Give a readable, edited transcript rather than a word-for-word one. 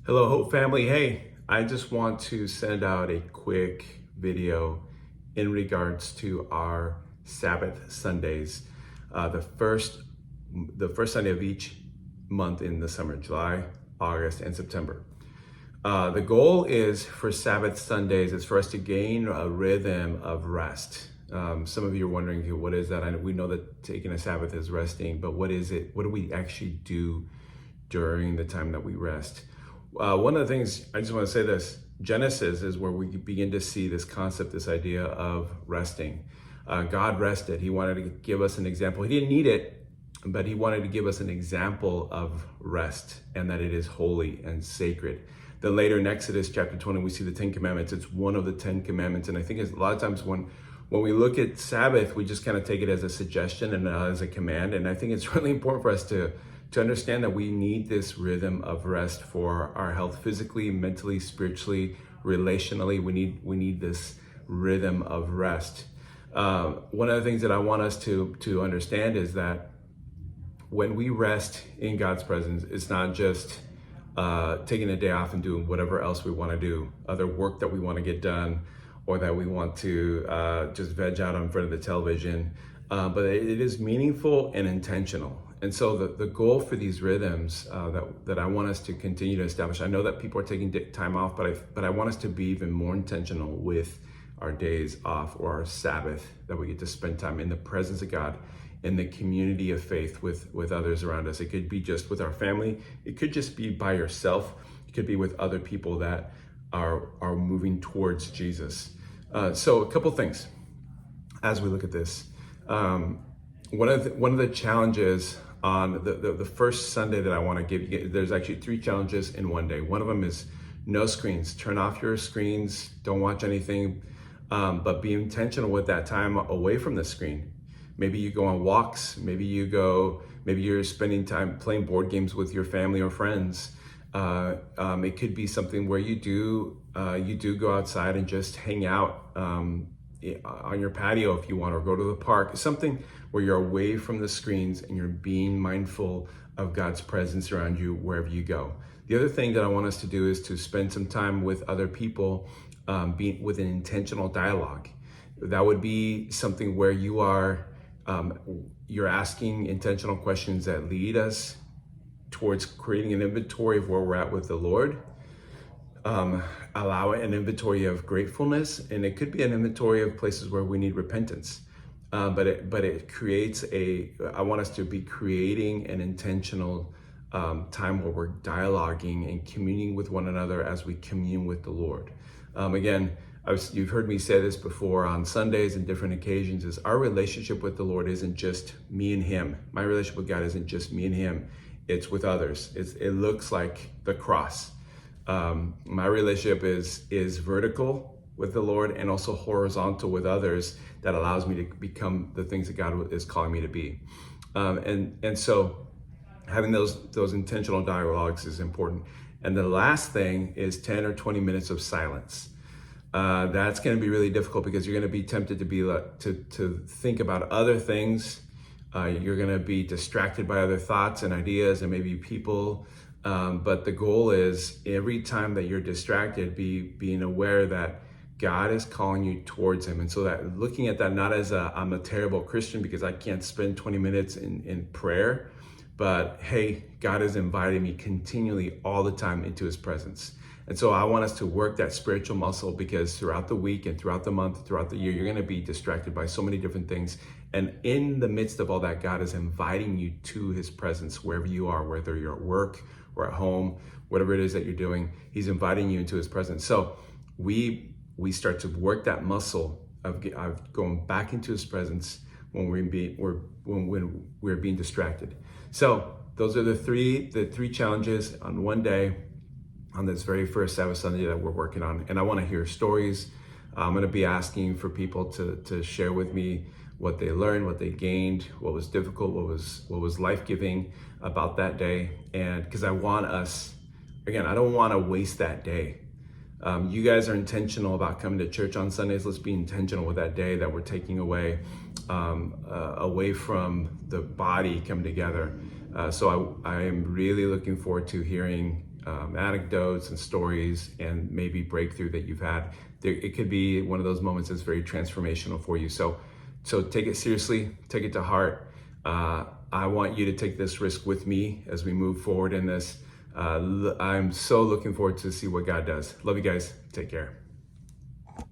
Hello, Hope family. Hey, I just want to send out a quick video in regards to our Sabbath Sundays. The first Sunday of each month in the summer, July, August, and September. The goal is for Sabbath Sundays is for us to gain a rhythm of rest. Some of you are wondering, what is that? We know that taking a Sabbath is resting, but what is it? What do we actually do during the time that we rest? One of the things, I just want to say this, Genesis is where we begin to see this concept, this idea of resting. God rested. He wanted to give us an example. He didn't need it, but he wanted to give us an example of rest and that it is holy and sacred. Then later in Exodus chapter 20, we see the 10 Commandments. It's one of the 10 Commandments. And I think a lot of times when we look at Sabbath, we just kind of take it as a suggestion and as a command. And I think it's really important for us to understand that we need this rhythm of rest for our health, physically, mentally, spiritually, relationally. We need this rhythm of rest. One of the things that I want us to understand is that when we rest in God's presence, it's not just taking a day off and doing whatever else we want to do, other work that we want to get done, or that we want to just veg out in front of the television. But it is meaningful and intentional. And so the goal for these rhythms that I want us to continue to establish, I know that people are taking time off, but I want us to be even more intentional with our days off or our Sabbath, that we get to spend time in the presence of God, in the community of faith with others around us. It could be just with our family. It could just be by yourself. It could be with other people that are moving towards Jesus. So a couple things as we look at this. One of the challenges on the first Sunday that I want to give you, there's actually 3 challenges in one day. One of them is no screens. Turn off your screens. Don't watch anything, but be intentional with that time away from the screen. Maybe you go on walks. Maybe you're spending time playing board games with your family or friends. It could be something where you do go outside and just hang out on your patio if you want, or go to the park. Something where you're away from the screens and you're being mindful of God's presence around you wherever you go. The other thing that I want us to do is to spend some time with other people, with an intentional dialogue. That would be something where you're asking intentional questions that lead us towards creating an inventory of where we're at with the Lord. Allow an inventory of gratefulness, and it could be an inventory of places where we need repentance. But it creates I want us to be creating an intentional time where we're dialoguing and communing with one another as we commune with the Lord. Again, you've heard me say this before on Sundays and different occasions, is our relationship with the Lord isn't just me and him. My relationship with God isn't just me and him. It's with others. It looks like the cross. My relationship is vertical with the Lord and also horizontal with others, that allows me to become the things that God is calling me to be. And so having those intentional dialogues is important. And the last thing is 10 or 20 minutes of silence. That's going to be really difficult because you're going to be tempted to think about other things. You're going to be distracted by other thoughts and ideas and maybe people. But the goal is, every time that you're distracted, being aware that God is calling you towards him. And so that looking at that not as I'm a terrible Christian because I can't spend 20 minutes in prayer, but hey, God is inviting me continually all the time into his presence. And so I want us to work that spiritual muscle, because throughout the week and throughout the month, throughout the year, you're going to be distracted by so many different things. And in the midst of all that, God is inviting you to his presence wherever you are, whether you're at work or at home, whatever it is that you're doing, he's inviting you into his presence. So we start to work that muscle of going back into his presence when we're being distracted. So those are the three challenges on one day, on this very first Sabbath Sunday that we're working on. And I want to hear stories. I'm going to be asking for people to share with me what they learned, what they gained, what was difficult, what was life-giving about that day. And because I want us, again, I don't want to waste that day. You guys are intentional about coming to church on Sundays. Let's be intentional with that day that we're taking away from the body coming together. So I am really looking forward to hearing anecdotes and stories and maybe breakthrough that you've had. It could be one of those moments that's very transformational for you. So take it seriously, take it to heart. I want you to take this risk with me as we move forward in this. I'm so looking forward to see what God does. Love you guys. Take care.